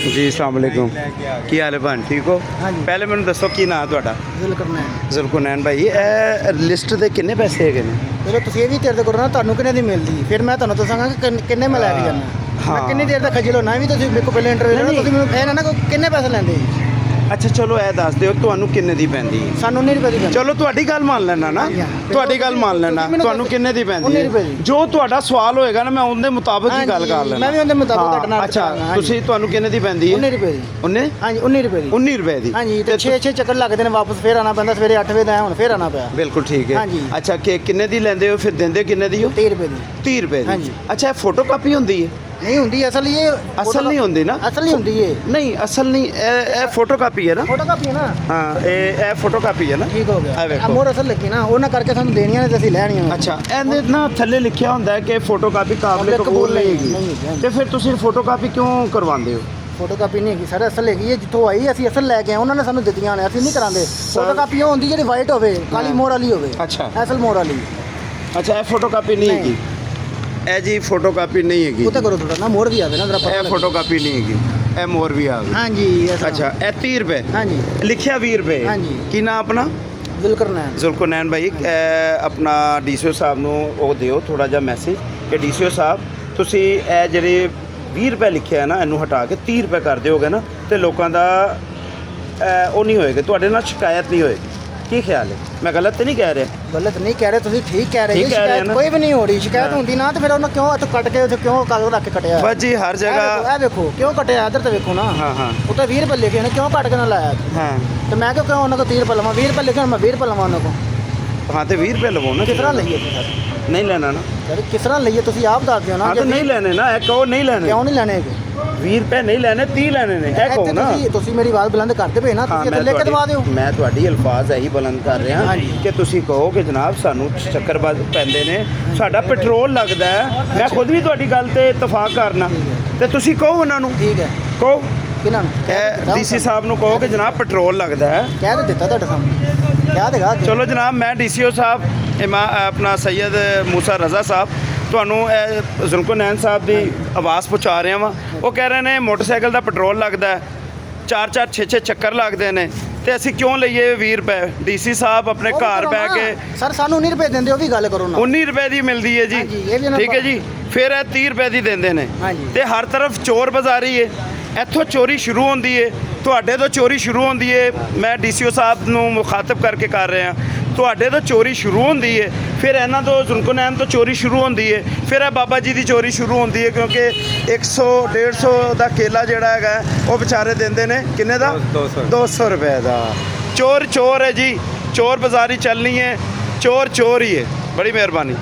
जी अस्सलाम वालेकुम की हाल है भैन ठीक हो हाँ जी। पहले मैंने दसो की नाम ਤੁਹਾਡਾ ਜ਼ੁਲਕਰਨੈਨ ਜ਼ੁਲਕਰਨੈਨ ਭਾਈ ਇਹ ਲਿਸਟ ਦੇ ਕਿੰਨੇ ਪੈਸੇ ਹੈਗੇ ਨੇ ਚਲੋ ਤੁਸੀਂ ਇਹ ਵੀ ਤੇਰੇ ਕਰੋ ਨਾ ਤੁਹਾਨੂੰ ਕਿੰਨੇ ਦੀ ਮਿਲਦੀ ਫਿਰ ਮੈਂ ਤੁਹਾਨੂੰ ਦੱਸਾਂਗਾ ਕਿ ਕਿੰਨੇ ਮੈਂ ਲੈ ਕੇ ਜਾਣਾ ਹਾਂ। ਮੈਂ ਕਿੰਨੀ ਦੇਰ ਦਾ ਖੱਜਲ ਹੋਣਾ ਵੀ ਤੁਸੀਂ ਮੇਰੇ ਕੋਲ ਪਹਿਲੇ ਇੰਟਰਵਿਊ ਲੈਣਾ ਤੁਸੀਂ ਮੈਨੂੰ ਇਹ ਨਾ ਨਾ ਕਿੰਨੇ ਪੈਸੇ ਲੈਂਦੇ ਜੀ ਅੱਛਾ ਚਲੋ ਇਹ ਦੱਸ ਦਿਓ ਤੁਹਾਨੂੰ ਕਿੰਨੇ ਦੀ ਪੈਂਦੀ ਹੈ ਸਾਨੂੰ 19 ਰੁਪਏ ਦੀ ਪੈਂਦੀ ਚਲੋ ਤੁਹਾਡੀ ਗੱਲ ਮੰਨ ਲੈਣਾ ਨਾ ਹਾਂਜੀ, ਹਾਂ। ਤੁਹਾਡੀ ਗੱਲ ਮੰਨ ਲੈਣਾ ਤੁਸੀਂ ਮੈਨੂੰ ਤੁਹਾਨੂੰ ਕਿੰਨੇ ਦੀ ਪੈਂਦੀ 19 ਰੁਪਏ ਦੀ। ਜੋ ਤੁਹਾਡਾ ਸਵਾਲ ਹੋਏਗਾ ਨਾ ਮੈਂ ਉਹਦੇ ਮੁਤਾਬਕ ਹੀ ਗੱਲ ਕਰ ਹਾਂਜੀ, ਲੈਣਾ ਮੈਂ ਵੀ ਉਹਦੇ ਮੁਤਾਬਕ ਹਾਂ, ਤੁਹਾਡੇ ਨਾਲ ਅੱਛਾ ਕਰਾਂਗਾ, ਹਾਂਜੀ। ਤੁਸੀਂ ਤੁਹਾਨੂੰ ਕਿੰਨੇ ਦੀ ਪੈਂਦੀ ਹੈ 19 ਰੁਪਏ ਦੀ ਉਹਨੇ ਹਾਂਜੀ 19 ਰੁਪਏ ਦੀ 19 ਰੁਪਏ ਦੀ ਹਾਂਜੀ ਤੇ 6 ਚੱਕਰ ਲੱਗਦੇ ਨੇ ਵਾਪਸ ਫੇਰ ਆਣਾ ਪੈਂਦਾ ਸਵੇਰੇ 8 ਵਜੇ ਦਾ ਹੁਣ ਫੇਰ ਆਣਾ ਪਿਆ ਬਿਲਕੁਲ ਠੀਕ ਹੈ ਹਾਂਜੀ। ਅੱਛਾ ਕਿ ਕਿੰਨੇ ਦੀ ਲੈਂਦੇ ਹੋ ਫਿਰ ਦਿੰਦੇ ਕਿੰਨੇ ਦੀ ਹੋ 30 ਰੁਪਏ ਦੀ 30 ਰੁਪਏ ਦੀ ਹਾਂਜੀ। ਅੱਛਾ ਇਹ ਫੋਟੋ ਕਾਪੀ ਹੁੰਦੀ ਹੈ ਨਹੀਂ ਹੁੰਦੀ ਅਸਲ ਇਹ ਅਸਲ ਨਹੀਂ ਹੁੰਦੀ ਨਾ ਅਸਲ ਹੀ ਹੁੰਦੀ ਏ ਨਹੀਂ ਅਸਲ ਨਹੀਂ ਇਹ ਫੋਟੋ ਕਾਪੀ ਹੈ ਨਾ ਫੋਟੋ ਕਾਪੀ ਹੈ ਨਾ ਹਾਂ ਇਹ ਫੋਟੋ ਕਾਪੀ ਹੈ ਨਾ ਠੀਕ ਹੋ ਗਿਆ ਆ ਵੇਖੋ। ਮੋਰ ਅਸਲ ਲੱਗੀ ਨਾ ਉਹਨਾਂ ਕਰਕੇ ਸਾਨੂੰ ਦੇਣੀਆਂ ਨੇ ਤੇ ਅਸੀਂ ਲੈਣੀਆਂ ਨੇ। ਅੱਛਾ ਇਹਦੇ ਨਾ ਥੱਲੇ ਲਿਖਿਆ ਹੁੰਦਾ ਹੈ ਕਿ ਫੋਟੋ ਕਾਪੀ ਕਾਬਲੇ ਕਬੂਲ ਨਹੀਂ ਨਹੀਂ ਹੈਗੀ ਹੈਗੀ। ਤੇ ਫਿਰ ਤੁਸੀਂ ਫੋਟੋ ਕਾਪੀ ਕਿਉਂ ਕਰਵਾਉਂਦੇ ਹੋ ਫੋਟੋ ਕਾਪੀ ਨਹੀਂ ਹੈਗੀ ਸਰ ਅਸਲ ਹੈਗੀ ਹੈ ਜਿੱਥੋਂ ਆਈ ਅਸੀਂ ਅਸਲ ਲੈ ਕੇ ਆਏ ਉਹਨਾਂ ਨੇ ਸਾਨੂੰ ਦਿੱਤੀਆਂ ਨੇ ਅਸੀਂ ਨਹੀਂ ਕਰਾਂਦੇ ਫੋਟੋ ਕਾਪੀ ਉਹ ਹੁੰਦੀ ਜਿਹੜੀ ਵਾਈਟ ਹੋਵੇ ਕਾਲੀ ਮੋਹਰ ਵਾਲੀ ਹੋਵੇ ਅੱਛਾ ਅਸਲ ਮੋਹਰ ਵਾਲੀ ਅੱਛਾ ਇਹ ਫੋਟੋ ਕਾਪੀ ਨਹੀਂ ਨਹੀਂ। ਹੈਗੀ ਇਹ ਜੀ ਫੋਟੋ ਕਾਪੀ ਨਹੀਂ ਹੈਗੀ ਉਹ ਤਾਂ ਕਰੋ ਥੋੜਾ ਨਾ ਮੋਹਰ ਵੀ ਆਵੇ ਨਾ ਜਰਾ ਪਤਾ ਇਹ ਲੱਗੇ। ਫੋਟੋ ਕਾਪੀ ਨਹੀਂ ਹੈਗੀ ਇਹ ਮੋਰ ਵੀ ਆ ਗਈ ਹਾਂਜੀ ਐਸਾ। ਅੱਛਾ ਇਹ 30 ਰੁਪਏ ਹਾਂਜੀ ਲਿਖਿਆ 20 ਰੁਪਏ ਹਾਂਜੀ। ਕੀ ਨਾਮ ਆਪਣਾ ਜ਼ੁਲਕਰਨੈਨ ਜ਼ੁਲਕਰਨੈਨ ਭਾਈ ਆਪਣਾ ਡੀਸੀਓ ਸਾਹਿਬ ਨੂੰ ਉਹ ਦਿਓ ਥੋੜਾ ਜਿਹਾ ਮੈਸੇਜ ਕਿ ਡੀਸੀਓ ਸਾਹਿਬ ਤੁਸੀਂ ਇਹ ਜਿਹੜੇ 20 ਰੁਪਏ ਲਿਖਿਆ ਹੈ ਨਾ ਇਹਨੂੰ ਹਟਾ ਕੇ 30 ਰੁਪਏ ਕਰ ਦਿਓਗੇ ਨਾ ਤੇ ਲੋਕਾਂ ਦਾ ਉਹ ਨਹੀਂ ਹੋਏਗਾ ਤੁਹਾਡੇ ਨਾਲ ਸ਼ਿਕਾਇਤ ਨਹੀਂ ਹੋਏਗੀ ਕੀ ਖਿਆਲ ਹੈ ਮੈਂ ਗਲਤ ਤਾਂ ਨਹੀਂ ਕਹਿ ਰਿਹਾ ਗਲਤ ਨਹੀਂ ਕਹਿ ਰਹੇ ਤੁਸੀਂ ਠੀਕ ਕਹਿ ਰਹੇ ਠੀਕ ਜੀ ਕਹਿ ਰਹੇ ਸ਼ਿਕਾਇਤ ਨਾ। ਕੋਈ ਵੀ ਨਹੀਂ ਹੋ ਰਹੀ ਸ਼ਿਕਾਇਤ ਹਾਂ। ਹੁੰਦੀ ਨਾ ਤੇ ਫਿਰ ਉਹਨੂੰ ਕਿਉਂ ਇੱਥੇ ਕੱਟ ਕੇ ਉੱਥੇ ਕਿਉਂ ਕਾਗਜ਼ ਰੱਖ ਕੇ ਕਟਿਆ ਬਸ ਜੀ ਹਰ ਜਗ੍ਹਾ ਇਹ ਵੇਖੋ ਕਿਉਂ ਕਟਿਆ ਇੱਧਰ ਤੇ ਵੇਖੋ ਨਾ ਹਾਂ ਹਾਂ ਉਹ ਤਾਂ 20 ਰੁਪਏ ਲਿਖੇ ਨੇ ਕਿਉਂ ਕੱਟ ਕੇ ਨਾ ਲਾਇਆ ਹਾਂ ਤੇ ਮੈਂ ਕਿਉਂ ਉਹਨਾਂ ਕੋਲ 30 ਰੁਪਏ ਲਵਾਂ 20 ਰੁਪਏ ਲਿਖੇ ਮੈਂ 20 ਰੁਪਏ ਲਵਾਂ ਉਹਨਾਂ ਕੋਲ ਹਾਂ ਤੇ 20 ਰੁਪਏ ਲਵੋ ਨਾ ਕਿਸ ਤਰ੍ਹਾਂ ਲਈਏ ਸਰ ਨਹੀਂ ਲੈਣਾ ਨਾ ਯਾਰ ਕਿਸ ਤਰ੍ਹਾਂ ਲਈਏ ਤੁਸੀਂ ਆਪ ਦੱਸ ਦਿਓ ਨਾ ਹਾਂ ਤਾਂ ਨਹੀਂ ਲੈਣੇ ਨਾ ਇਹ ਕਹੋ ਨਹੀਂ ਲੈਣੇ ਕਿਉਂ ਨਹੀਂ ਲੈਣੇ ਹੈਗੇ 20 ਰੁਪਏ ਨਹੀਂ ਲੈਣੇ 30 ਲੈਣੇ ਨੇ ਇਹ ਕਹੋ ਇੱਥੇ ਨਾ ਤੁਸੀਂ ਮੇਰੀ ਆਵਾਜ਼ ਬੁਲੰਦ ਕਰਦੇ ਪਏ ਨਾ ਹਾਂ ਤੁਸੀਂ ਇੱਥੇ ਲਿਖ ਕੇ ਦਵਾ ਦਿਓ ਮੈਂ ਤੁਹਾਡੀ ਅਲਫਾਜ਼ ਇਹੀ ਬੁਲੰਦ ਕਰ ਰਿਹਾ ਹਾਂਜੀ। ਕਿ ਤੁਸੀਂ ਕਹੋ ਕਿ ਜਨਾਬ ਸਾਨੂੰ ਚੱਕਰਬਾਜ਼ ਪੈਂਦੇ ਨੇ ਸਾਡਾ ਪੈਟਰੋਲ ਲੱਗਦਾ ਹੈ ਮੈਂ ਖੁਦ ਵੀ ਤੁਹਾਡੀ ਗੱਲ ਤੇ ਇਤਫਾਕ ਕਰਨਾ ਤੇ ਤੁਸੀਂ ਕਹੋ ਉਹਨਾਂ ਨੂੰ ਠੀਕ ਹੈ ਕਹੋ ਕਿਹਨਾਂ ਨੂੰ ਇਹ ਡੀਸੀ ਸਾਹਿਬ ਨੂੰ ਕਹੋ ਕਿ ਜਨਾਬ ਪੈਟਰੋਲ ਲੱਗਦਾ ਹੈ ਕਹਿ ਤਾਂ ਦਿੱਤਾ ਤੁਹਾਡੇ ਸਾਹਮਣੇ ਕਿਆ ਦੇਗਾ ਚਲੋ ਜਨਾਬ ਮੈਂ ਡੀਸੀਓ ਸਾਹਿਬ ਆਪਣਾ ਸੈਯਦ ਮੂਸਾ ਰਜ਼ਾ ਸਾਹਿਬ ਤੁਹਾਨੂੰ ਇਹ ਜ਼ੁਲਕਰਨੈਨ ਸਾਹਿਬ ਦੀ ਆਵਾਜ਼ ਪਹੁੰਚਾ ਰਿਹਾ ਵਾਂ ਉਹ ਕਹਿ ਰਹੇ ਨੇ ਮੋਟਰਸਾਈਕਲ ਦਾ ਪੈਟਰੋਲ ਲੱਗਦਾ ਹੈ 4-4 6-6 ਚੱਕਰ ਲੱਗਦੇ ਨੇ ਤੇ ਅਸੀਂ ਕਿਉਂ ਲਈਏ 20 ਰੁਪਏ ਡੀਸੀ ਸਾਹਿਬ ਆਪਣੇ ਘਰ ਬਹਿ ਕੇ ਸਰ ਸਾਨੂੰ 19 ਰੁਪਏ ਦਿੰਦੇ ਉਹ ਵੀ ਗੱਲ ਕਰੋ ਨਾ 19 ਰੁਪਏ ਦੀ ਮਿਲਦੀ ਹੈ ਜੀ ਹਾਂਜੀ, ਇਹ ਵੀ ਉਹਨਾਂ ਠੀਕ ਹੈ ਜੀ ਫਿਰ ਇਹ 30 ਰੁਪਏ ਦੀ ਦਿੰਦੇ ਨੇ ਹਾਂਜੀ। ਤੇ ਹਰ ਤਰਫ ਚੋਰ ਬਾਜ਼ਾਰੀ ਹੈ ਇੱਥੋਂ ਚੋਰੀ ਸ਼ੁਰੂ ਹੁੰਦੀ ਹੈ ਤੁਹਾਡੇ ਤੋਂ ਚੋਰੀ ਸ਼ੁਰੂ ਹੁੰਦੀ ਹੈ ਮੈਂ ਡੀਸੀਓ ਸਾਹਿਬ ਨੂੰ ਮੁਖਾਤਬ ਕਰਕੇ ਕਰ ਰਿਹਾ ਤੁਹਾਡੇ ਤੋਂ ਚੋਰੀ ਸ਼ੁਰੂ ਹੁੰਦੀ ਹੈ ਫਿਰ ਇਹਨਾਂ ਤੋਂ ਜ਼ੁਲਕਰਨੈਨ ਤੋਂ ਚੋਰੀ ਸ਼ੁਰੂ ਹੁੰਦੀ ਹੈ ਫਿਰ ਇਹ ਬਾਬਾ ਜੀ ਦੀ ਚੋਰੀ ਸ਼ੁਰੂ ਹੁੰਦੀ ਹੈ ਕਿਉਂਕਿ 100-150 ਦਾ ਕੇਲਾ ਜਿਹੜਾ ਹੈਗਾ ਉਹ ਵਿਚਾਰੇ ਦਿੰਦੇ ਨੇ ਕਿੰਨੇ ਦਾ 200 ਰੁਪਏ ਦਾ ਚੋਰ ਚੋਰ ਹੈ ਜੀ ਚੋਰ ਬਾਜ਼ਾਰੀ ਚੱਲਣੀ ਹੈ ਚੋਰ ਚੋਰ ਹੀ ਹੈ ਬੜੀ ਮਿਹਰਬਾਨੀ